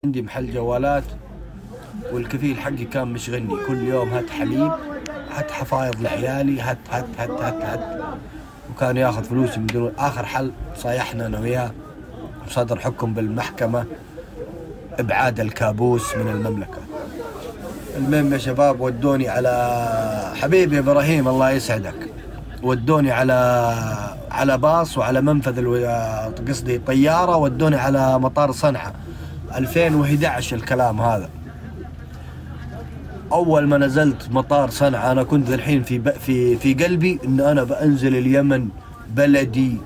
عندي محل جوالات، والكفيل حقي كان مشغلني كل يوم هات حليب، هات حفايض لعيالي، هات هات هات هات هات، وكان ياخذ فلوسي من دون. آخر حل صايحنا أنا وياه، صدر حكم بالمحكمة إبعاد الكابوس من المملكة. المهم يا شباب ودوني على حبيبي إبراهيم الله يسعدك، ودوني على باص وعلى منفذ قصدي طيارة، ودوني على مطار صنعاء 2011 الكلام هذا. أول ما نزلت مطار صنعاء أنا كنت الحين في قلبي إن أنا بأنزل اليمن، بلدي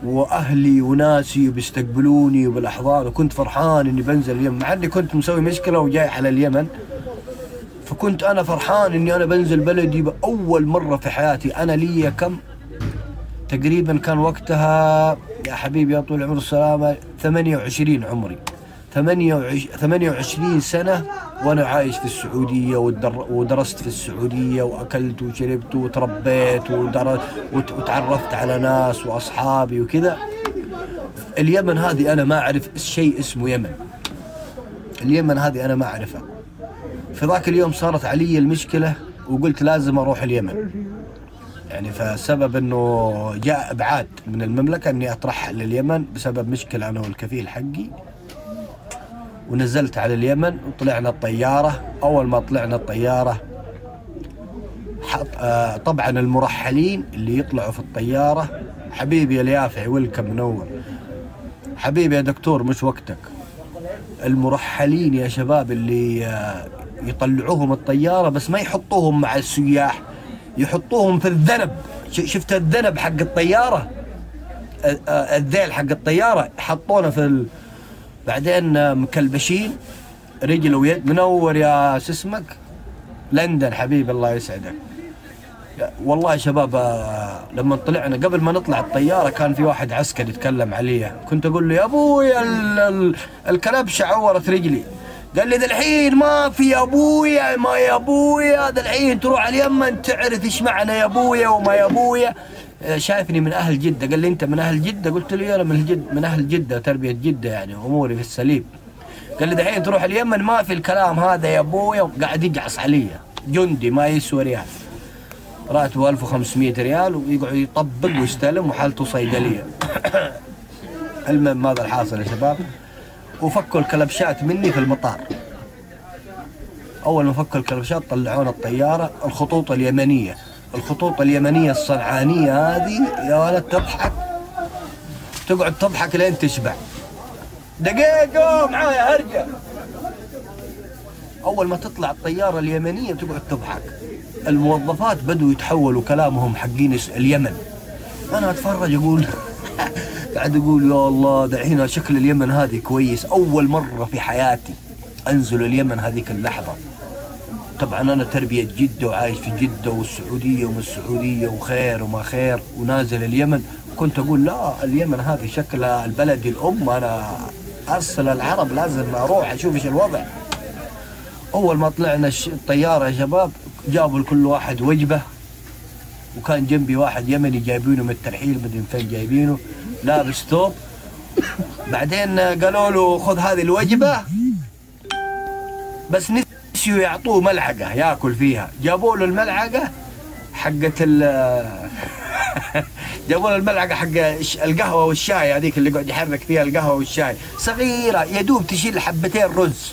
وأهلي وناسي بيستقبلوني وبالأحضان، وكنت فرحان إني بنزل اليمن، مع إني كنت مسوي مشكلة وجاي على اليمن. فكنت أنا فرحان إني أنا بنزل بلدي بأول مرة في حياتي. أنا لي كم تقريبا كان وقتها يا حبيبي يا طول العمر السلامة 28 عمري، 28 سنة وأنا عايش في السعودية، ودرست في السعودية، وأكلت وشربت وتربيت وتعرفت على ناس وأصحابي وكذا. اليمن هذه أنا ما أعرف شيء اسمه يمن، اليمن هذه أنا ما أعرفها. في ذاك اليوم صارت علي المشكلة وقلت لازم أروح اليمن، يعني فسبب أنه جاء إبعاد من المملكة أني أترحل لليمن بسبب مشكلة أنا والكفيل حقي. ونزلت على اليمن وطلعنا الطيارة. أول ما طلعنا الطيارة طبعا المرحلين اللي يطلعوا في الطيارة، حبيبي اليافعي ويلكم منور، حبيبي يا دكتور مش وقتك. المرحلين يا شباب اللي يطلعوهم الطيارة بس ما يحطوهم مع السياح، يحطوهم في الذنب. شفت الذنب حق الطيارة، الذيل حق الطيارة، حطونا في بعدين مكلبشين رجل ويد. منور يا اسمك لندن حبيبي الله يسعدك. والله يا شباب لما طلعنا قبل ما نطلع الطيارة كان في واحد عسكري يتكلم علي، كنت اقول له يا ابويا الكلبشة عورت رجلي، قال لي ذا الحين ما في يا ابويا، ما يا ابويا ذا الحين تروح اليمن تعرف ايش معنى يا ابويا وما يا ابويا. شايفني من اهل جدة، قال لي انت من اهل جدة؟ قلت له انا من اهل جدة، تربية جدة يعني اموري في السليم. قال لي دحين تروح اليمن ما في الكلام هذا يا ابويا، قاعد يجعص علي. جندي ما يسوى ريال، راتبه 1500 ريال ويقعد يطبق ويستلم وحالته صيدلية. المهم ماذا الحاصل يا شباب، وفكوا الكلبشات مني في المطار. أول ما فكوا الكلبشات طلعونا الطيارة. الخطوط اليمنية، الخطوط اليمنية الصنعانية هذه يا ولد تضحك، تقعد تضحك لين تشبع. دقيقة معايا هرجع. أول ما تطلع الطيارة اليمنية تقعد تضحك. الموظفات بدوا يتحولوا كلامهم حقين اليمن. أنا أتفرج أقول قاعد أقول يا الله دحين شكل اليمن هذه كويس. أول مرة في حياتي أنزل اليمن هذيك اللحظة. طبعا أنا تربية جدة وعايش في جدة والسعودية ومن السعودية وخير وما خير، ونازل اليمن كنت أقول لا اليمن هذه شكلها البلد الأم، أنا أرسل العرب لازم أروح أشوف إيش الوضع. أول ما طلعنا الطيارة يا شباب جابوا لكل واحد وجبة، وكان جنبي واحد يمني جايبينه من الترحيل مدري من فين جايبينه، لابس ثوب. بعدين قالوا له خذ هذه الوجبة، بس نسيوا يعطوه ملعقة ياكل فيها. جابوا له الملعقة حقت جابوا له الملعقة حق القهوة والشاي هذيك اللي قاعد يحرك فيها القهوة والشاي، صغيرة يا دوب تشيل حبتين رز.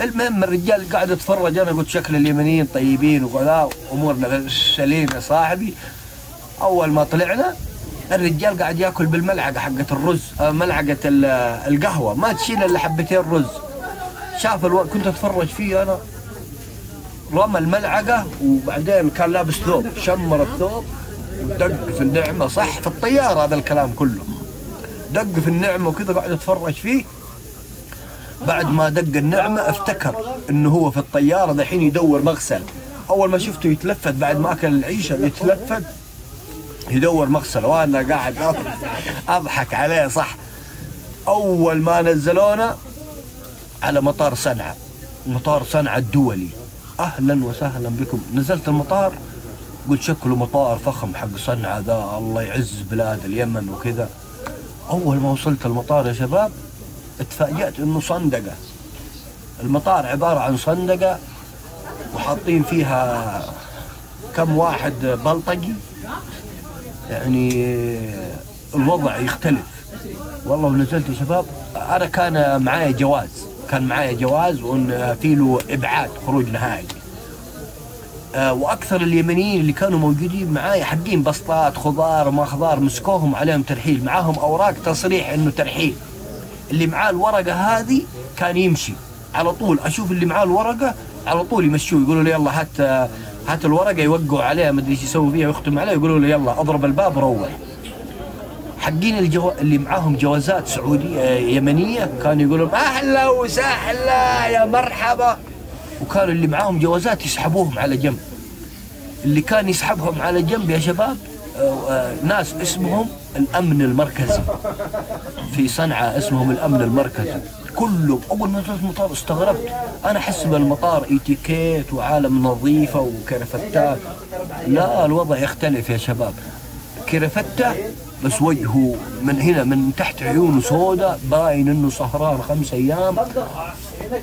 المهم الرجال قاعد يتفرج، انا قلت شكل اليمنيين طيبين وقال امورنا سليم يا صاحبي. اول ما طلعنا الرجال قاعد ياكل بالملعقه حقت الرز، ملعقه القهوه ما تشيل الا حبتين رز. شاف كنت اتفرج فيه انا، رمى الملعقه وبعدين كان لابس ثوب، شمر الثوب ودق في النعمه. صح في الطياره هذا الكلام كله، دق في النعمه وكذا قاعد يتفرج فيه. بعد ما دق النعمة افتكر انه هو في الطيارة دحين يدور مغسل. اول ما شفته يتلفت بعد ما اكل العيشة يتلفت يدور مغسل، وانا قاعد اضحك عليه. صح اول ما نزلونا على مطار صنعاء، مطار صنعاء الدولي، اهلا وسهلا بكم. نزلت المطار قلت شكله مطار فخم حق صنعاء ذا، الله يعز بلاد اليمن وكذا. اول ما وصلت المطار يا شباب اتفاجأت انه صندقة، المطار عبارة عن صندقة وحاطين فيها كم واحد بلطجي، يعني الوضع يختلف والله. ونزلت يا شباب، انا كان معايا جواز، وان في له ابعاد خروج نهائي. واكثر اليمنيين اللي كانوا موجودين معايا حقين بسطات خضار وما خضار، مسكوهم عليهم ترحيل، معاهم اوراق تصريح انه ترحيل. اللي معاه الورقه هذه كان يمشي على طول، اشوف اللي معاه الورقه على طول يمشوه، يقولوا له يلا هات الورقه، يوقعوا عليها ما ادري ايش يسوي فيها ويختم عليها، يقولوا له يلا اضرب الباب روح. حقين اللي معاهم جوازات سعوديه يمنيه كانوا يقولوا اهلا وسهلا يا مرحبا، وكانوا اللي معاهم جوازات يسحبوهم على جنب. اللي كان يسحبهم على جنب يا شباب ناس اسمهم الامن المركزي في صنعاء، اسمهم الامن المركزي. كله اول ما نزلت المطار استغربت، انا احسب المطار اتيكيت وعالم نظيفه وكرفتات، لا الوضع يختلف يا شباب. كرفته بس وجهه من هنا من تحت عيونه سوداء، باين انه سهران 5 ايام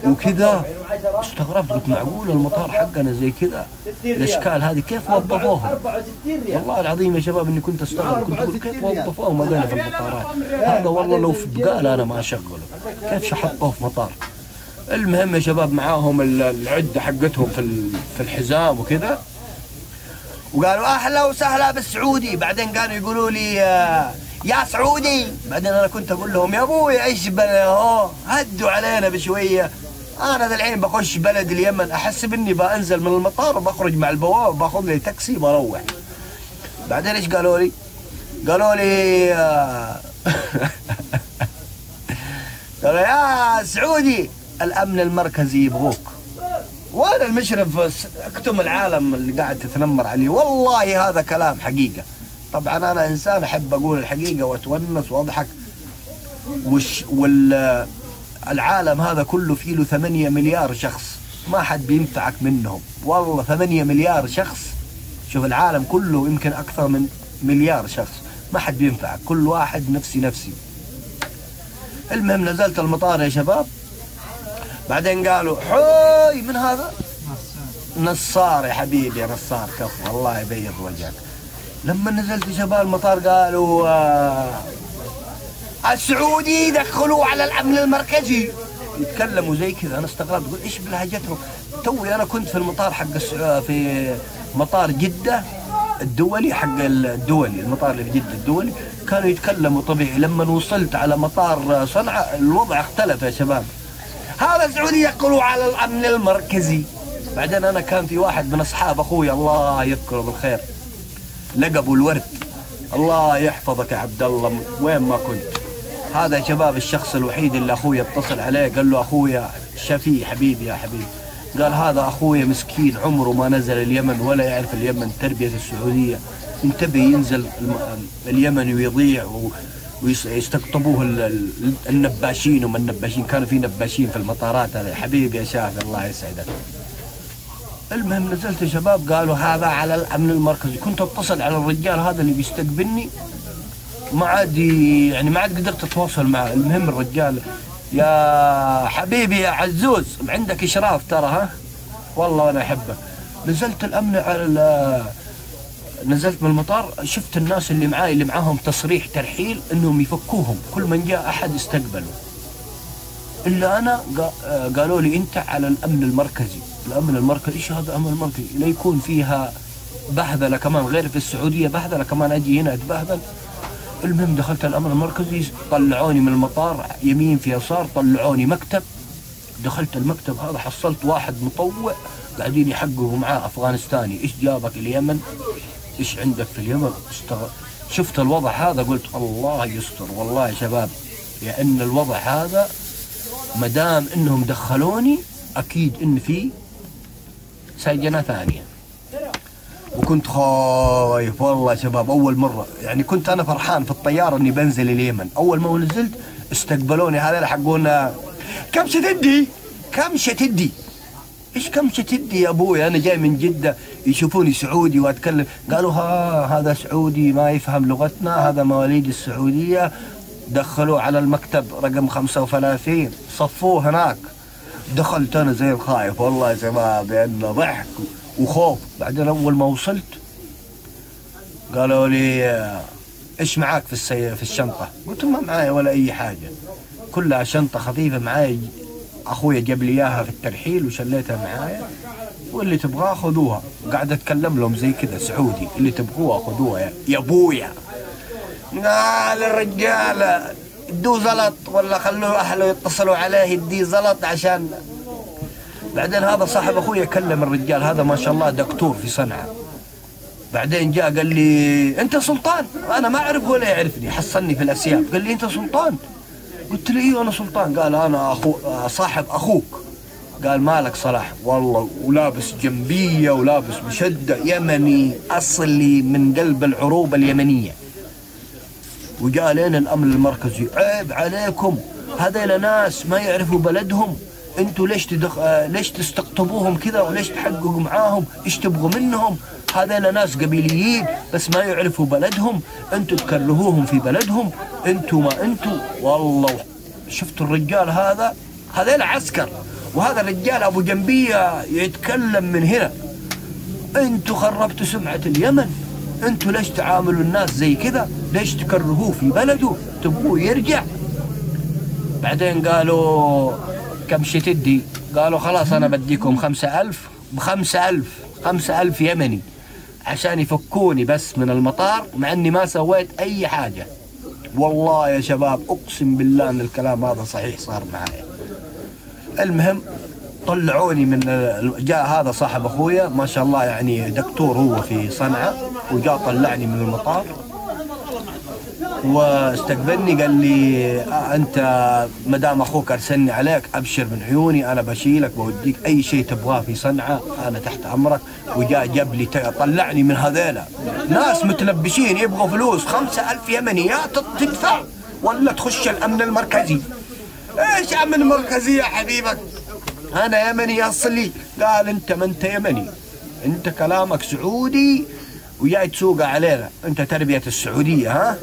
وكذا. استغربت، قلت معقول المطار حقنا زي كذا؟ الاشكال هذه كيف وظفوهم؟ والله العظيم يا شباب اني كنت استغرب، كنت اقول كيف وظفوهم هذول في المطارات؟ هذا والله لو في بقاله انا ما اشغله، كيف شحطوه في مطار؟ المهم يا شباب معاهم العده حقتهم في الحزام وكذا، وقالوا اهلا وسهلا بالسعودي. بعدين كانوا يقولوا لي يا سعودي، بعدين انا كنت اقول لهم يا ابوي ايش هو هدوا علينا بشويه، انا ذا الحين بخش بلد اليمن، احسب اني بنزل من المطار وبخرج مع البواب باخذ لي تاكسي بروح. بعدين ايش قالوا لي؟ قالوا لي قالوا يا سعودي الامن المركزي يبغوك. وانا المشرف اكتم العالم اللي قاعد تتنمر عليه، والله هذا كلام حقيقه. طبعا انا انسان احب اقول الحقيقه واتونس واضحك. والعالم هذا كله فيه له 8 مليار شخص، ما حد بينفعك منهم والله. 8 مليار شخص، شوف العالم كله يمكن اكثر من مليار شخص، ما حد بينفعك، كل واحد نفسي. المهم نزلت المطار يا شباب، بعدين قالوا حوي من هذا؟ نصار يا حبيبي يا نصار، كفو الله يبيض وجهك. لما نزلت يا شباب المطار قالوا السعودي دخلوه على الامن المركزي، يتكلموا زي كذا. انا استغربت، قلت ايش بلهجتهم؟ توي انا كنت في المطار حق في مطار جده الدولي، حق الدولي، المطار اللي في جده الدولي، كانوا يتكلموا طبيعي. لما وصلت على مطار صنعاء الوضع اختلف يا شباب، هذا السعودي يقولوا على الامن المركزي. بعدين انا كان في واحد من اصحاب اخوي الله يذكره بالخير لقبه الورد، الله يحفظك يا عبد الله وين ما كنت. هذا يا شباب الشخص الوحيد اللي اخوي اتصل عليه قال له اخويا شفي حبيبي يا حبيبي، قال هذا اخويا مسكين عمره ما نزل اليمن ولا يعرف اليمن تربيه السعوديه، انتبه ينزل اليمن ويضيع ويستقطبوه النباشين. وما النباشين كانوا في نباشين في المطارات. هذا حبيبي يا شافي الله يسعدك. المهم نزلت يا شباب، قالوا هذا على الامن المركزي. كنت اتصل على الرجال هذا اللي بيستقبلني، ما عاد قدرت اتواصل معه. المهم الرجال يا حبيبي يا عزوز عندك اشراف ترى، ها والله انا احبك. نزلت الامن على نزلت من المطار، شفت الناس اللي معاي اللي معاهم تصريح ترحيل انهم يفكوهم، كل من جاء احد استقبله. الا انا قالوا لي انت على الامن المركزي. الامن المركزي ايش هذا الامن المركزي؟ لا يكون فيها بهذله كمان، غير في السعوديه بهذله كمان اجي هنا اتبهذل. المهم دخلت الامن المركزي، طلعوني من المطار يمين في يسار، طلعوني مكتب. دخلت المكتب هذا حصلت واحد مطوع قاعدين يحققوا معاه افغانستاني، ايش جابك اليمن؟ ايش عندك في اليمن؟ شفت الوضع هذا قلت الله يستر والله يا شباب، لان الوضع هذا ما دام انهم دخلوني اكيد ان في سجنه ثانيه. وكنت خايف والله يا شباب، اول مره يعني كنت انا فرحان في الطياره اني بنزل اليمن. اول ما نزلت استقبلوني هذول حقونا كمشة تدي كمشة تدي. ايش كمشة تدي يا ابوي؟ انا جاي من جده، يشوفوني سعودي واتكلم، قالوا هذا سعودي ما يفهم لغتنا، هذا مواليد السعوديه دخلوه على المكتب رقم 35، صفوه هناك. دخلت انا زي الخايف والله يا شباب، لانه ضحك وخوف. بعدين اول ما وصلت قالوا لي ايش معاك في الشنطه؟ قلت ما معايا ولا اي حاجه، كلها شنطه خفيفه معايا، اخويا جاب لي اياها في الترحيل وشليتها معايا، واللي تبغاه خذوها. قاعد اتكلم لهم زي كذا سعودي، اللي تبغوها خذوها يا ابويا. قال الرجال ادوه زلط ولا خلوه اهله يتصلوا عليه يديه زلط عشان. بعدين هذا صاحب اخويا كلم الرجال هذا ما شاء الله دكتور في صنعاء. بعدين جاء قال لي انت سلطان؟ انا ما اعرف ولا يعرفني، حصلني في الاسياب قال لي انت سلطان؟ قلت له ايوه انا سلطان. قال انا صاحب اخوك. قال مالك صلاح؟ والله ولابس جنبيه ولابس مشده، يمني اصلي من قلب العروبه اليمنيه. وجاء لين الامن المركزي، عيب عليكم، هذول ناس ما يعرفوا بلدهم، انتوا ليش تستقطبوهم كذا وليش تحققوا معاهم؟ ايش تبغوا منهم؟ هذول ناس قبيليين بس ما يعرفوا بلدهم، انتوا تكرهوهم في بلدهم، انتوا ما انتوا. والله شفتوا الرجال هذا، هذول عسكر، وهذا الرجال ابو جنبيه يتكلم من هنا. انتوا خربتوا سمعة اليمن، انتوا ليش تعاملوا الناس زي كذا؟ ليش تكرهوه في بلده؟ تبغوه يرجع؟ بعدين قالوا كم شي تدي؟ قالوا خلاص انا بديكم 5000 ب5000 يمني عشان يفكوني بس من المطار، مع اني ما سويت اي حاجة. والله يا شباب اقسم بالله ان الكلام هذا صحيح صار معايا. المهم طلعوني من جاء هذا صاحب اخويا ما شاء الله يعني دكتور هو في صنعاء، وجاء طلعني من المطار واستقبلني قال لي انت ما دام اخوك ارسلني عليك ابشر من عيوني، انا بشيلك بوديك اي شيء تبغاه في صنعاء، انا تحت امرك. وجاء جاب لي طلعني من هذيلا ناس متلبشين يبغوا فلوس 5000 يمني، يا تدفع ولا تخش الامن المركزي. ايش امن مركزي يا حبيبك؟ انا يمني اصلي. قال انت ما انت يمني، انت كلامك سعودي وجاي تسوق علينا، انت تربية السعودية ها؟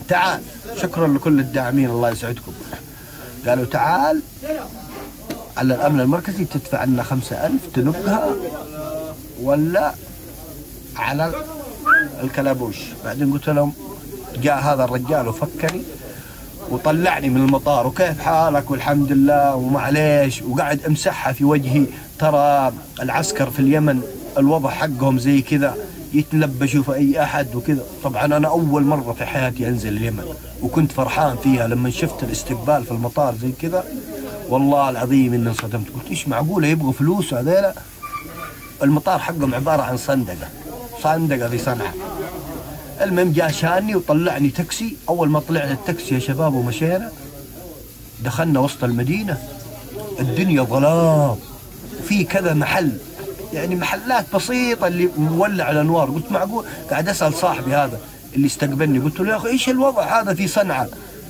تعال. شكرا لكل الداعمين الله يسعدكم. قالوا تعال على الامن المركزي تدفع لنا 5000 تنبها ولا على الكلابوش. بعدين قلت لهم جاء هذا الرجال وفكني وطلعني من المطار، وكيف حالك والحمد لله ومعليش، وقعد امسحها في وجهي. ترى العسكر في اليمن الوضع حقهم زي كذا، يتلبشوا في اي احد وكذا. طبعا انا اول مره في حياتي انزل اليمن وكنت فرحان فيها لما شفت الاستقبال في المطار زي كذا. والله العظيم اني انصدمت، قلت ايش معقوله يبغوا فلوس هذيلا؟ المطار حقهم عباره عن صندقه في صنعاء. المهم جاء شاني وطلعني تاكسي. اول ما طلعنا التاكسي يا شباب ومشينا دخلنا وسط المدينه، الدنيا ظلام، في كذا محل يعني محلات بسيطه اللي مولع الانوار. قلت معقول؟ قاعد اسال صاحبي هذا اللي استقبلني، قلت له يا اخي ايش الوضع هذا في صنعاء؟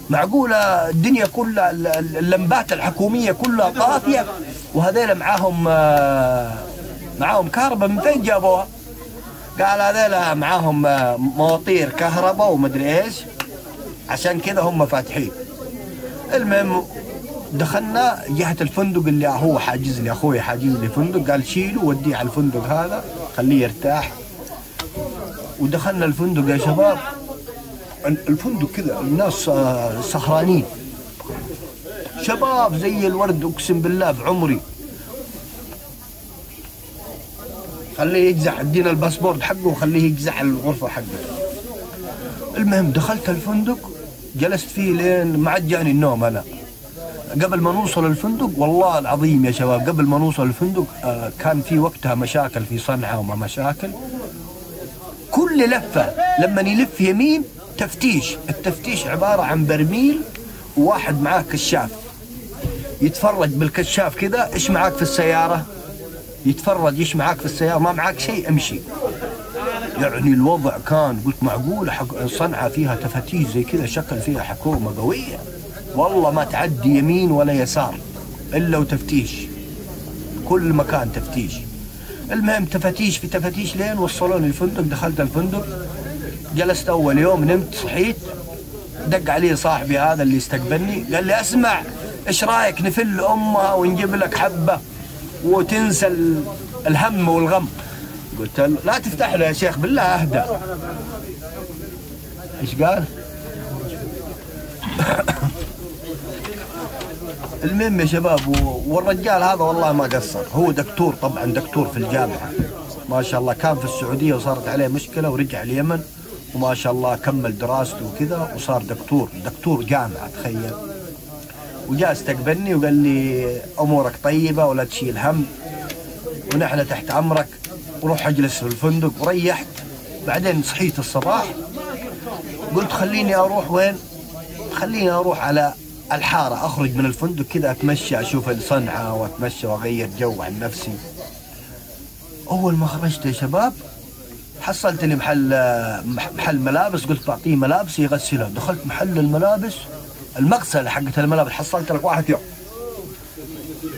معقوله الدنيا كلها اللمبات الحكوميه كلها طافيه وهذيلا معاهم كهرباء من فين جابوها؟ قال هذيلا معاهم مواتير كهرباء ومدري ايش، عشان كذا هم فاتحين. المهم دخلنا جهة الفندق اللي هو حاجز لي، اخوي حاجز لي فندق، قال شيله وديه على الفندق هذا خليه يرتاح. ودخلنا الفندق يا شباب، الفندق كذا الناس سهرانين، شباب زي الورد اقسم بالله بعمري. خليه يجزع، ادينا الباسبورت حقه وخليه يجزع الغرفة حقته. المهم دخلت الفندق جلست فيه لين ما عاد جاني النوم. انا قبل ما نوصل الفندق والله العظيم يا شباب، قبل ما نوصل الفندق كان في وقتها مشاكل في صنعاء وما مشاكل. كل لفة لما يلف يمين تفتيش، التفتيش عبارة عن برميل وواحد معاه كشاف يتفرج بالكشاف كذا ايش معاك في السيارة، يتفرج ايش معاك في السيارة، ما معاك شيء امشي. يعني الوضع كان قلت معقول صنعاء فيها تفتيش زي كذا، شكل فيها حكومة قوية. والله ما تعدي يمين ولا يسار الا وتفتيش، كل مكان تفتيش. المهم تفتيش في تفتيش لين وصلوني الفندق. دخلت الفندق جلست اول يوم، نمت صحيت دق علي صاحبي هذا اللي استقبلني قال لي اسمع ايش رايك نفل امها ونجيب لك حبه وتنسى الهم والغم. قلت له لا تفتح له يا شيخ بالله اهدى. ايش قال؟ المهم يا شباب، والرجال هذا والله ما قصر، هو دكتور طبعا، دكتور في الجامعه ما شاء الله، كان في السعوديه وصارت عليه مشكله ورجع اليمن وما شاء الله كمل دراسته وكذا وصار دكتور جامعه تخيل. وجاء استقبلني وقال لي امورك طيبه ولا تشيل هم ونحن تحت امرك، وروح اجلس في الفندق وريحت. بعدين صحيت الصباح قلت خليني اروح وين؟ خليني اروح على الحاره، اخرج من الفندق كذا اتمشى اشوف صنعاء واتمشى واغير جو عن نفسي. اول ما خرجت يا شباب حصلت لي محل ملابس، قلت بعطيه ملابس يغسلها. دخلت محل الملابس، المغسله حقت الملابس، حصلت لك واحد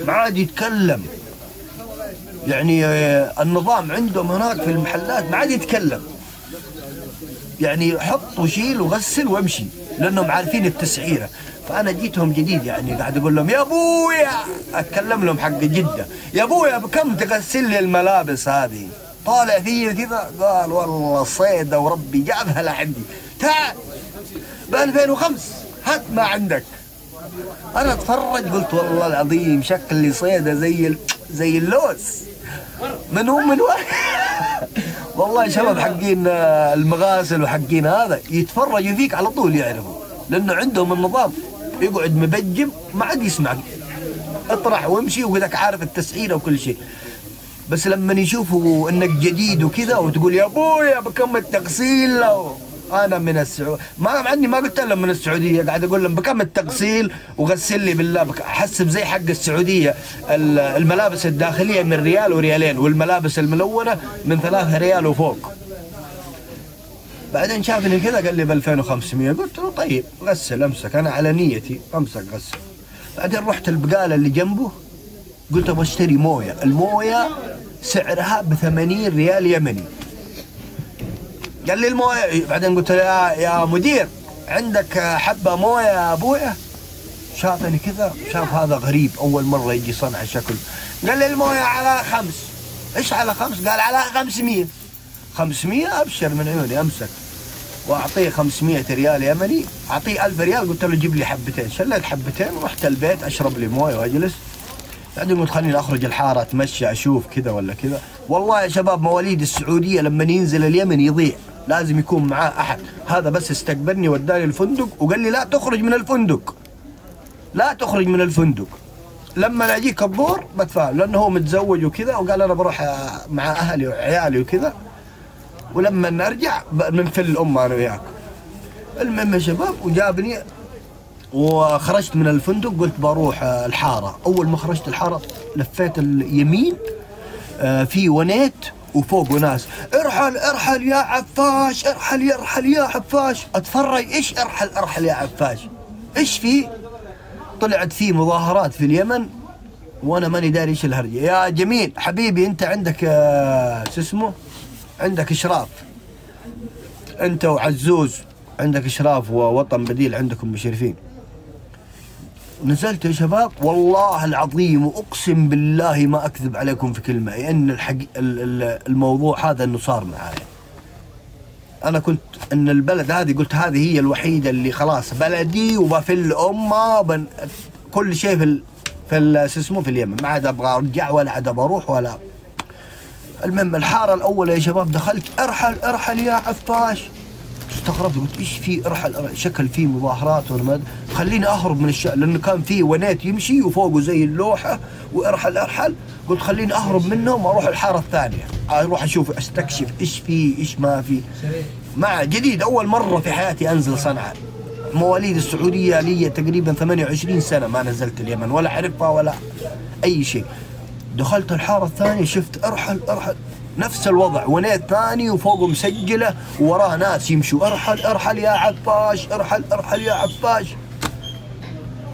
ما عاد يتكلم. يعني النظام عندهم هناك في المحلات ما عاد يتكلم، يعني حط وشيل وغسل وامشي، لانهم عارفين التسعيره. فانا جيتهم جديد يعني قاعد اقول لهم يا ابويا، اتكلم لهم حق جده، يا ابويا بكم تغسل لي الملابس هذه؟ طالع فيه كذا قال والله صيده وربي جابها لعندي، تعال ب 2005 هات ما عندك. انا اتفرج قلت والله العظيم شكلي صيده زي اللوز. من هم من وين؟ والله شباب حقين المغاسل وحقين هذا يتفرجوا فيك على طول يعرفوا، لانه عندهم النظام، يقعد مبجم ما عاد يسمعك، اطرح وامشي وكذاك عارف التسعيره وكل شيء. بس لما يشوفوا انك جديد وكذا وتقول يا ابويا بكم التغسيل، انا من السعوديه ما عني، ما قلت لهم من السعوديه، قاعد اقول لهم بكم التغسيل وغسل لي بالله احسب زي حق السعوديه. الملابس الداخليه من ريال وريالين، والملابس الملونه من 3 ريال وفوق. بعدين شافني كذا قال لي ب 2500، قلت له طيب غسل امسك، انا على نيتي امسك غسل. بعدين رحت البقاله اللي جنبه قلت ابغى اشتري مويه، المويه سعرها ب 80 ريال يمني. قال لي المويه، بعدين قلت له يا مدير عندك حبه مويه يا ابويا؟ شافني كذا، شاف هذا غريب اول مره يجي صنعاء شكل، قال لي المويه على 5. ايش على 5؟ قال على 500. 500 ابشر من عيوني امسك واعطيه 500 ريال يمني، اعطيه 1000 ريال. قلت له جيب لي حبتين، شليت حبتين ورحت البيت اشرب لي مويه واجلس. بعدين قلت خليني اخرج الحاره اتمشى اشوف كذا ولا كذا. والله يا شباب مواليد السعوديه لما ينزل اليمن يضيع، لازم يكون معاه احد. هذا بس استقبلني وداني الفندق وقال لي لا تخرج من الفندق، لا تخرج من الفندق، لما اجيك الظهر بتفاهم، لانه هو متزوج وكذا، وقال انا بروح مع اهلي وعيالي وكذا، ولما نرجع بنفل امه انا وياك. المهم يا شباب وجابني وخرجت من الفندق، قلت بروح الحاره. اول ما خرجت الحاره لفيت اليمين، في ونيت وفوق ناس ارحل ارحل يا عفاش، ارحل يا عفاش. اتفرج ايش ارحل يا عفاش؟ ايش في؟ طلعت في مظاهرات في اليمن وانا ماني داري ايش الهرجه. يا جميل حبيبي انت عندك شو اسمه، عندك اشراف، انت وعزوز عندك اشراف ووطن بديل عندكم مشرفين. نزلت يا شباب والله العظيم واقسم بالله ما اكذب عليكم في كلمه، لان الموضوع هذا انه صار معايا. انا كنت ان البلد هذه قلت هذه هي الوحيده اللي خلاص بلدي وبفل امه كل شيء في شو اسمه في اليمن، ما عاد ابغى ارجع ولا عاد ابغى اروح ولا. المهم الحاره الاولى يا شباب دخلت ارحل يا عفاش. استغربت قلت ايش في ارحل شكل في مظاهرات ولا خليني اهرب من الشارع، لانه كان في ونيت يمشي وفوقه زي اللوحه وارحل. قلت خليني اهرب منهم واروح الحاره الثانيه، اروح اشوف استكشف ايش في ايش ما في. مع جديد اول مره في حياتي انزل صنعاء، مواليد السعوديه لي تقريبا 28 سنه ما نزلت اليمن ولا اعرفها ولا اي شيء. دخلت الحاره الثانيه شفت ارحل نفس الوضع، ونيت ثاني وفوقه مسجله ووراه ناس يمشوا ارحل يا عفاش، ارحل يا عفاش.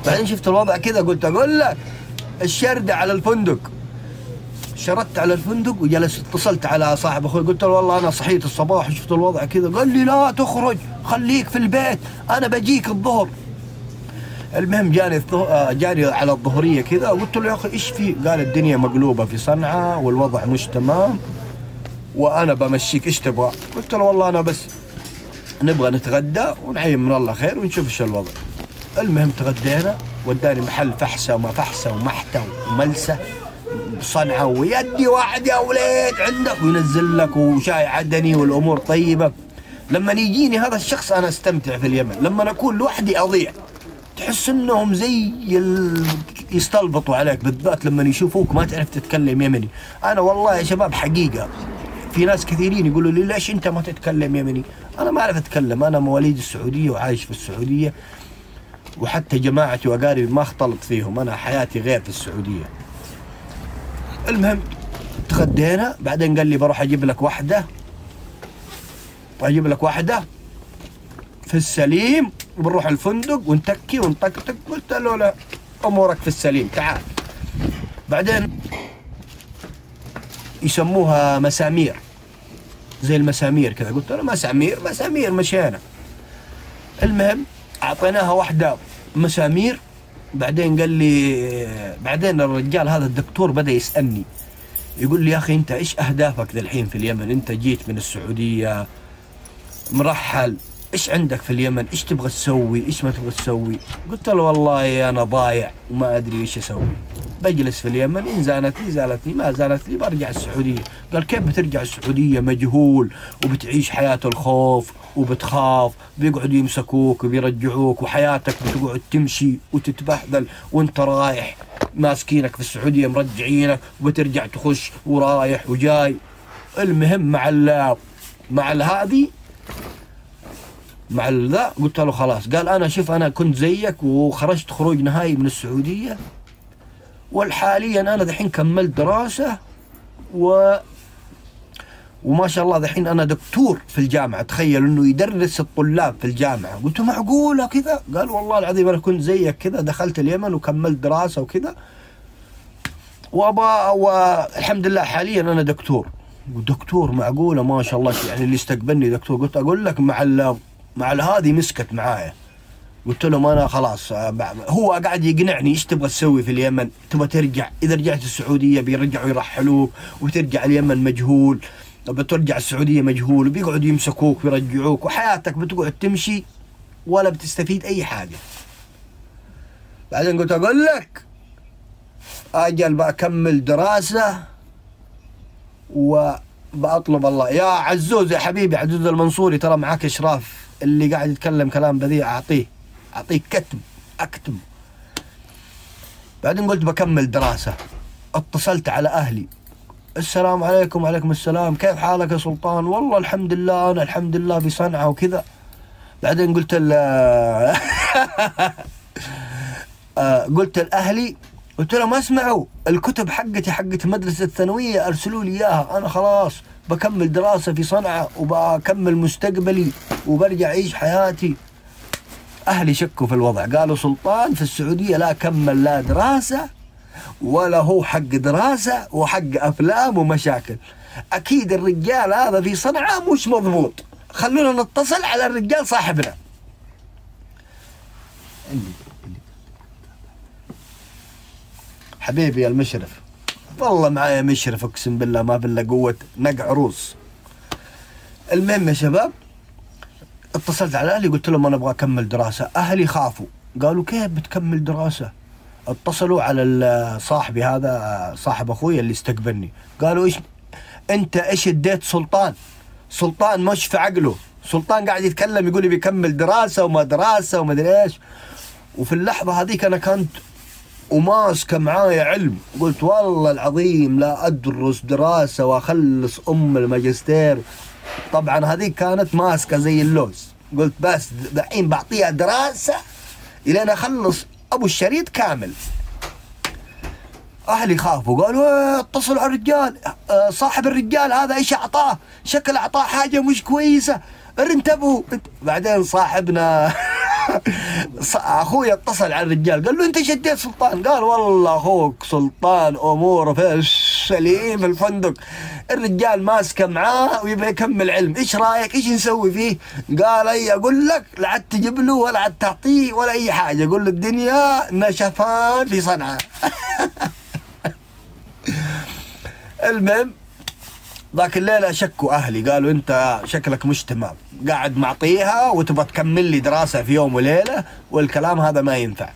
بعدين شفت الوضع كذا قلت اقول لك الشردة على الفندق، شردت على الفندق وجلست، اتصلت على صاحب اخوي قلت له والله انا صحيت الصباح وشفت الوضع كذا. قال لي لا تخرج، خليك في البيت، انا بجيك الظهر. المهم جاني على الظهريه كذا، قلت له يا اخي ايش في؟ قال الدنيا مقلوبه في صنعاء والوضع مش تمام وانا بمشيك، ايش تبغى؟ قلت له والله انا بس نبغى نتغدى ونعين من الله خير ونشوف ايش الوضع. المهم تغدينا، وداني محل فحسه وما فحسه ومحته وملسه صنعاء، ويدي واحد يا وليد عندك وينزل لك وشاي عدني والامور طيبه. لما يجيني هذا الشخص انا استمتع في اليمن، لما اكون لوحدي اضيع. تحس انهم زي يستلبطوا عليك، بالذات لما يشوفوك ما تعرف تتكلم يمني. انا والله يا شباب حقيقه في ناس كثيرين يقولوا لي ليش انت ما تتكلم يمني؟ انا ما اعرف اتكلم، انا مواليد السعوديه وعايش في السعوديه، وحتى جماعتي واقاربي ما اختلط فيهم، انا حياتي غير في السعوديه. المهم تغدينا، بعدين قال لي بروح اجيب لك واحده في السليم وبنروح الفندق ونتكي ونطقطق. قلت له لا، امورك في السليم، تعال. بعدين يسموها مسامير، زي المسامير كذا. قلت له مسامير مشينا. المهم اعطيناها واحده مسامير. بعدين قال لي، بعدين الرجال هذا الدكتور بدا يسالني، يقول لي يا اخي انت ايش اهدافك ذا الحين في اليمن؟ انت جيت من السعوديه مرحل، ايش عندك في اليمن؟ ايش تبغى تسوي؟ ايش ما تبغى تسوي؟ قلت له والله انا ضايع وما ادري ايش اسوي، بجلس في اليمن، ان زالتني ما زالتني برجع السعوديه. قال كيف بترجع السعوديه؟ مجهول وبتعيش حياه الخوف وبتخاف، بيقعدوا يمسكوك وبيرجعوك وحياتك بتقعد تمشي وتتبهدل وانت رايح، ماسكينك في السعوديه مرجعينك وبترجع تخش ورايح وجاي. المهم مع ذا قلت له خلاص. قال انا شوف انا كنت زيك وخرجت خروج نهائي من السعوديه، والحاليا انا دحين كملت دراسه وما شاء الله دحين انا دكتور في الجامعه. تخيل انه يدرس الطلاب في الجامعه. قلت له معقوله كذا؟ قال والله العظيم انا كنت زيك كذا، دخلت اليمن وكملت دراسه وكذا، والحمد لله حاليا انا دكتور. ودكتور معقوله ما شاء الله، يعني اللي استقبلني دكتور. قلت اقول لك مع هذه مسكت معايا. قلت له ما انا خلاص، هو قاعد يقنعني ايش تبغى تسوي في اليمن؟ تبغى ترجع، اذا رجعت السعوديه بيرجعوا يرحلوك، وترجع اليمن مجهول، بترجع السعوديه مجهول، وبيقعدوا يمسكوك ويرجعوك، وحياتك بتقعد تمشي ولا بتستفيد اي حاجه. بعدين قلت اقول لك اجل بكمل دراسه وبأطلب الله. يا عزوز يا حبيبي، عزوز المنصوري، ترى معاك اشراف، اللي قاعد يتكلم كلام بذيء اعطيه اكتم. بعدين قلت بكمل دراسه. اتصلت على اهلي، السلام عليكم. وعليكم السلام، كيف حالك يا سلطان؟ والله الحمد لله، انا الحمد لله في صنعاء وكذا. بعدين قلت قلت لاهلي، قلت لهم اسمعوا، الكتب حقت مدرسه الثانويه ارسلوا لي اياها، انا خلاص بكمل دراسه في صنعاء وبكمل مستقبلي وبرجع اعيش حياتي. اهلي شكوا في الوضع، قالوا سلطان في السعوديه لا كمل لا دراسه ولا هو حق دراسه وحق افلام ومشاكل، اكيد الرجال هذا في صنعاء مش مضبوط، خلونا نتصل على الرجال صاحبنا. حبيبي يا المشرف، والله معايا مشرف اقسم بالله ما بالله قوه نقع عروس. المهم يا شباب اتصلت على اهلي، قلت لهم انا ابغى اكمل دراسه. اهلي خافوا، قالوا كيف بتكمل دراسه؟ اتصلوا على صاحبي هذا صاحب اخوي اللي استقبلني، قالوا انت ايش اديت سلطان مش في عقله، سلطان قاعد يتكلم يقول لي بيكمل دراسه وما دراسه وما ادري ايش. وفي اللحظه هذيك انا كنت وماسكه معايا علم، قلت والله العظيم لا ادرس دراسه واخلص الماجستير. طبعا هذيك كانت ماسكه زي اللوز، قلت بس دحين بعطيها دراسه الين اخلص ابو الشريط كامل. اهلي خافوا، قالوا اتصلوا على الرجال، صاحب الرجال هذا ايش اعطاه؟ شكل اعطاه حاجه مش كويسه، انتبهوا. بعدين صاحبنا اخوي اتصل على الرجال، قال له انت شديت سلطان؟ قال والله اخوك سلطان اموره فيش سليم في الفندق. الرجال ماسكه معاه ويبغى يكمل علم. ايش رايك؟ ايش نسوي فيه؟ قال اي اقول لك، لا عاد تجيب له ولا عاد تعطيه ولا اي حاجه، قول له الدنيا نشفان في صنعاء. المهم ذاك الليله شكوا اهلي، قالوا انت شكلك مش تمام، قاعد معطيها وتبغى تكمل لي دراسه في يوم وليله، والكلام هذا ما ينفع.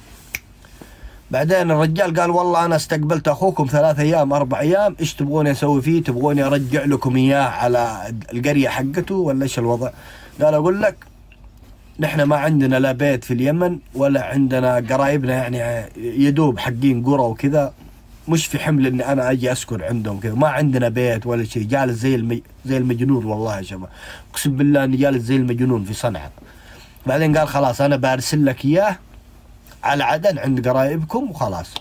بعدين الرجال قال والله انا استقبلت اخوكم 3 ايام 4 ايام، ايش تبغوني اسوي فيه؟ تبغوني ارجع لكم اياه على القريه حقته ولا ايش الوضع؟ قال اقول لك نحن ما عندنا لا بيت في اليمن ولا عندنا قرايبنا، يعني يدوب حقين قرى وكذا، مش في حمل اني انا اجي اسكن عندهم كذا، ما عندنا بيت ولا شيء. جالس زي المجنون والله يا شباب، اقسم بالله اني جالس زي المجنون في صنعاء. بعدين قال خلاص انا برسل لك اياه على عدن عند قرايبكم وخلاص.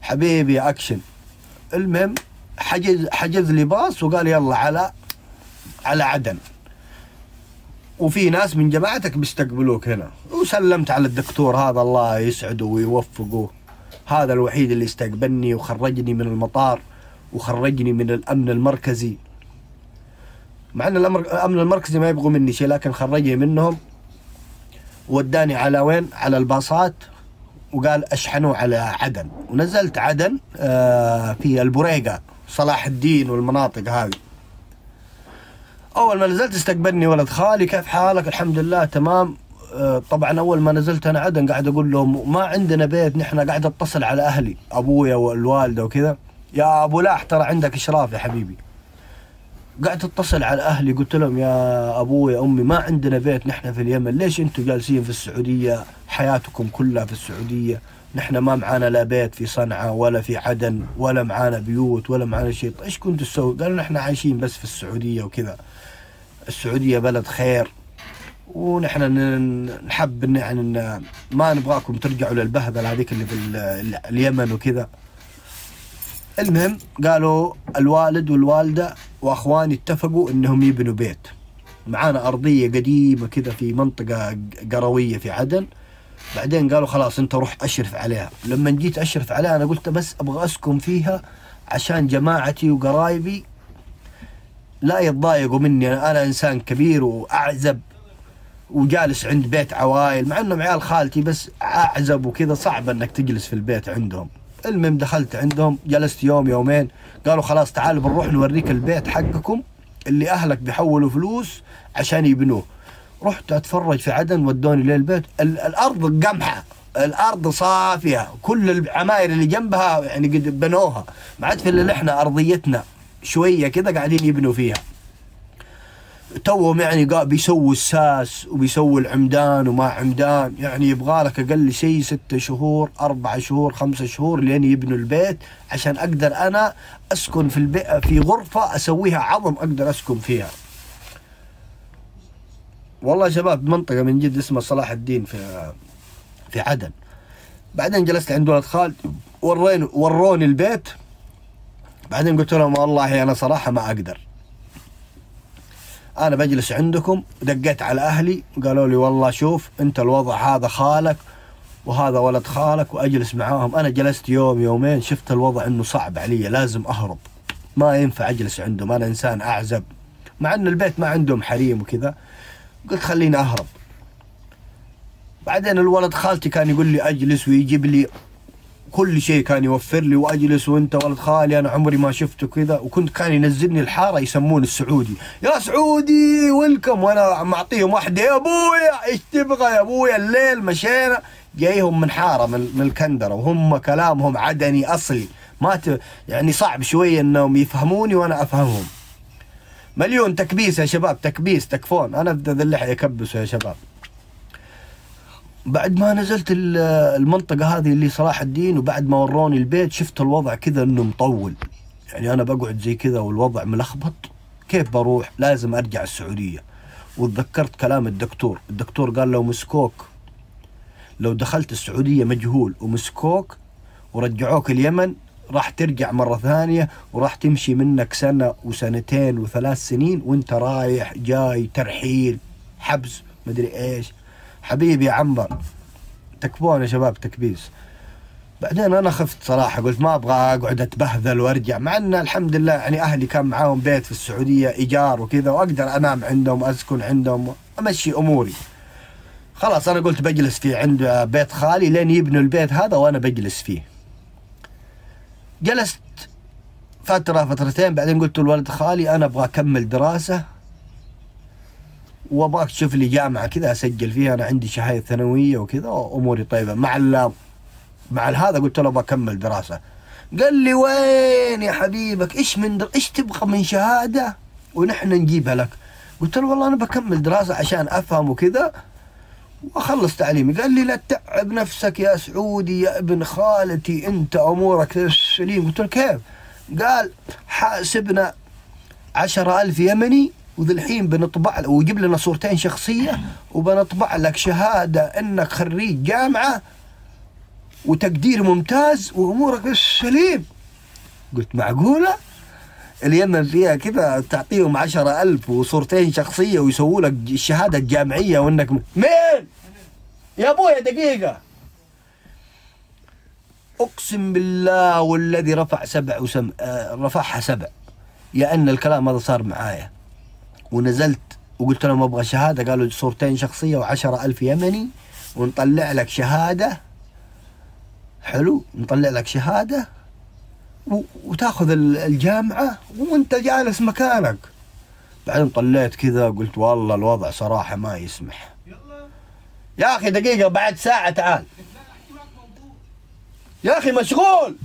حبيبي اكشن. المهم حجز لي باص وقال يلا على عدن، وفي ناس من جماعتك بيستقبلوك هنا. وسلمت على الدكتور هذا الله يسعده ويوفقه، هذا الوحيد اللي استقبلني وخرجني من المطار وخرجني من الامن المركزي، مع ان الامن المركزي ما يبغوا مني شيء، لكن خرجني منهم وداني على وين؟ على الباصات، وقال اشحنوا على عدن. ونزلت عدن في البريقة صلاح الدين والمناطق هذه. اول ما نزلت استقبلني ولد خالي، كيف حالك؟ الحمد لله تمام. طبعا اول ما نزلت انا عدن قاعد اقول لهم ما عندنا بيت، نحن قاعد اتصل على اهلي ابويا والوالده وكذا. يا ابو لاح ترى عندك اشراف يا حبيبي. قاعد اتصل على اهلي قلت لهم يا ابويا امي ما عندنا بيت نحن في اليمن، ليش انتم جالسين في السعوديه؟ حياتكم كلها في السعوديه، نحن ما معانا لا بيت في صنعاء ولا في عدن ولا معانا بيوت ولا معانا شيء. ايش كنتوا تسوي؟ قالوا نحن عايشين بس في السعوديه وكذا، السعوديه بلد خير ونحن نحب ان يعني ما نبغاكم ترجعوا للبهذله هذيك اللي في اليمن وكذا. المهم قالوا الوالد والوالده واخواني اتفقوا انهم يبنوا بيت. معانا ارضيه قديمه كذا في منطقه قرويه في عدن. بعدين قالوا خلاص انت روح اشرف عليها. لما جيت اشرف عليها انا قلت بس ابغى اسكن فيها عشان جماعتي وقرايبي لا يتضايقوا مني، انا انسان كبير واعزب وجالس عند بيت عوائل، مع انهم عيال خالتي بس اعزب وكذا، صعب انك تجلس في البيت عندهم. المهم دخلت عندهم، جلست يوم يومين، قالوا خلاص تعال بنروح نوريك البيت حقكم اللي اهلك بيحولوا فلوس عشان يبنوه. رحت اتفرج في عدن، ودوني للبيت. الارض قمحه، الارض صافيه، كل العماير اللي جنبها يعني قد بنوها، ما عاد في الا احنا ارضيتنا شويه كذا قاعدين يبنوا فيها. توهم يعني بيسووا الساس وبيسووا العمدان وما عمدان، يعني يبغالك اقل شيء 6 شهور 4 شهور 5 شهور لين يبنوا البيت عشان اقدر انا اسكن في البيت في غرفه اسويها عظم اقدر اسكن فيها. والله يا شباب منطقه من جد اسمها صلاح الدين في عدن. بعدين جلست عند ولد خالد وروني البيت. بعدين قلت لهم والله انا صراحه ما اقدر، انا بجلس عندكم. دقيت على اهلي قالوا لي والله شوف انت الوضع هذا خالك وهذا ولد خالك واجلس معاهم. انا جلست يوم يومين، شفت الوضع انه صعب علي، لازم اهرب، ما ينفع اجلس عندهم، انا انسان اعزب، مع ان البيت ما عندهم حريم وكذا. قلت خليني اهرب. بعدين الولد خالتي كان يقول لي اجلس ويجيب لي كل شيء، كان يوفر لي واجلس، وانت ولد خالي انا عمري ما شفته كذا. كان ينزلني الحاره يسمون السعودي، يا سعودي ويلكم، وانا معطيهم واحده يا ابويا ايش تبغى يا ابويا. الليل مشينا جايهم من حاره من الكندره وهم كلامهم عدني اصلي، ما يعني صعب شويه انهم يفهموني وانا افهمهم. مليون تكبيس يا شباب، تكبيس تكفون، انا ابدا ذا اللحيه يكبسوا يا شباب. بعد ما نزلت المنطقة هذه اللي صلاح الدين، وبعد ما وروني البيت شفت الوضع كذا انه مطول، يعني انا بقعد زي كذا والوضع ملخبط، كيف بروح؟ لازم ارجع السعودية. وتذكرت كلام الدكتور قال لو دخلت السعودية مجهول ومسكوك ورجعوك اليمن راح ترجع مرة ثانية، وراح تمشي منك 1 و2 و3 سنين وانت رايح جاي، ترحيل، حبس، مدري ايش. حبيبي يا عنبر، تكفون يا شباب تكبيس. بعدين انا خفت صراحه، قلت ما ابغى اقعد اتبهذل وارجع، مع ان الحمد لله يعني اهلي كان معاهم بيت في السعوديه ايجار وكذا، واقدر انام عندهم اسكن عندهم امشي اموري. خلاص انا قلت بجلس في عند بيت خالي لين يبنوا البيت هذا وانا بجلس فيه. جلست فتره فترتين، بعدين قلت لولد خالي انا ابغى اكمل دراسه وابغاك تشوف لي جامعه كذا اسجل فيها، انا عندي شهاده ثانويه وكذا واموري طيبه. مع هذا قلت له بكمل دراسه. قال لي وين يا حبيبك، ايش تبغى من شهاده ونحن نجيبها لك؟ قلت له والله انا بكمل دراسه عشان افهم وكذا واخلص تعليمي. قال لي لا تتعب نفسك يا سعودي يا ابن خالتي، انت امورك سليم. قلت له كيف؟ قال حاسبنا 10,000 يمني وذي الحين بنطبع ويجيب لنا صورتين شخصيه وبنطبع لك شهاده انك خريج جامعه وتقدير ممتاز وامورك سليم. قلت معقوله؟ اليمن فيها كذا تعطيهم 10,000 وصورتين شخصيه ويسووا لك الشهاده الجامعيه وانك مين؟ يا ابويا دقيقه. اقسم بالله والذي رفع سبع رفعها سبع، يا ان الكلام هذا صار معايا. ونزلت وقلت لهم ابغى شهاده، قالوا صورتين شخصيه و10,000 يمني ونطلع لك شهاده. حلو، نطلع لك شهاده وتاخذ الجامعه وانت جالس مكانك. بعدين طلعت كذا قلت والله الوضع صراحه ما يسمح. يا اخي دقيقه بعد ساعه تعال. يا اخي مشغول.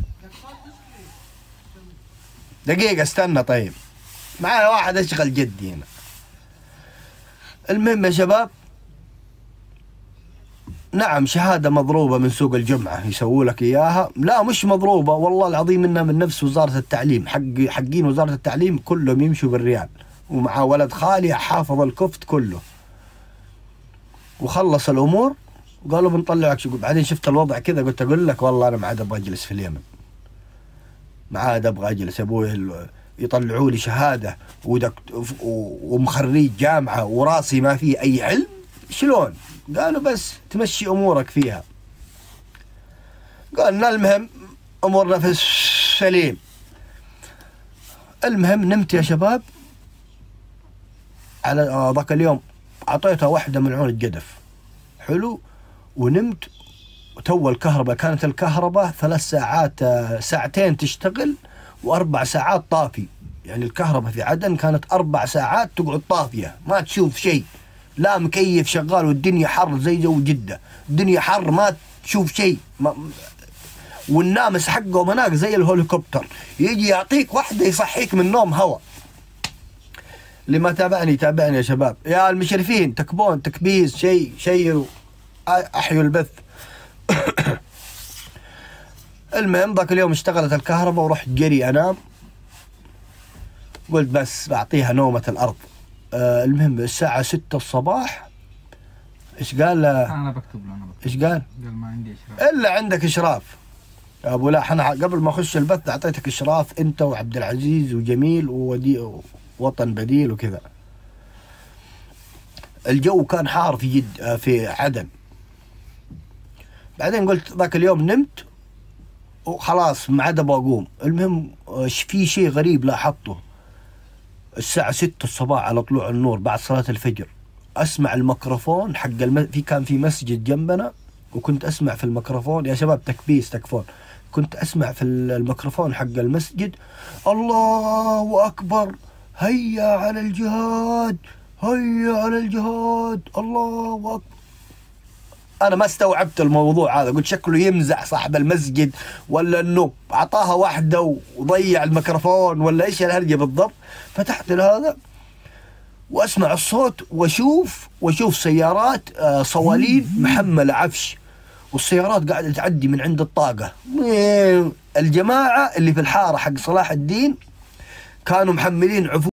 دقيقه استنى. طيب معايا واحد اشغل جدي هنا. المهم يا شباب، نعم شهادة مضروبة من سوق الجمعة يسووا لك إياها. لا مش مضروبة والله العظيم، إنها من نفس وزارة التعليم، حقين وزارة التعليم كلهم يمشوا بالريال. ومع ولد خالي حافظ الكفت كله. وخلص الأمور وقالوا بنطلعك شو. بعدين شفت الوضع كذا قلت أقول لك والله أنا ما عاد أبغى أجلس في اليمن، ما عاد أبغى أجلس. أبوي يطلعوا لي شهادة ومخريج جامعة وراسي ما فيه أي علم، شلون؟ قالوا بس تمشي امورك فيها. قالنا المهم امورنا في السليم. المهم نمت يا شباب. على ذاك اليوم اعطيتها واحده من عون الجدف. حلو. ونمت وتو الكهرباء، كانت الكهرباء 3 ساعات، ساعتين تشتغل و4 ساعات طافي. يعني الكهرباء في عدن كانت 4 ساعات تقعد طافيه ما تشوف شيء، لا مكيف شغال والدنيا حر زي جو جدة، الدنيا حر ما تشوف شيء. والنامس حقهم هناك زي الهليكوبتر، يجي يعطيك واحدة يصحيك من النوم هوا. اللي ما تابعني تابعني يا شباب، يا المشرفين تكبون تكبيز شيء شيروا احيوا البث. المهم ذاك اليوم اشتغلت الكهرباء ورحت جري انام. قلت بس بعطيها نومة الارض. المهم الساعة 6 الصباح ايش قال؟ انا بكتب له. ايش قال؟ قال ما عندي اشراف. الا عندك اشراف يا ابو لا. انا قبل ما اخش البث اعطيتك اشراف انت وعبد العزيز وجميل ووطن بديل وكذا. الجو كان حار في عدن. بعدين قلت ذاك اليوم نمت وخلاص ما عاد ابغى اقوم. المهم في شيء غريب لاحظته. الساعة 6 الصباح على طلوع النور بعد صلاة الفجر أسمع الميكروفون حق كان في مسجد جنبنا، وكنت أسمع في الميكروفون يا شباب تكبيس تكفون. كنت أسمع في الميكروفون حق المسجد الله أكبر، هيا على الجهاد هيا على الجهاد الله أكبر. أنا ما استوعبت الموضوع هذا، قلت شكله يمزح صاحب المسجد ولا إنه أعطاها واحدة وضيع الميكروفون ولا إيش الهرجة بالضبط. فتحت هذا وأسمع الصوت وأشوف سيارات صوالين محملة عفش، والسيارات قاعدة تعدي من عند الطاقة. الجماعة اللي في الحارة حق صلاح الدين كانوا محملين عفو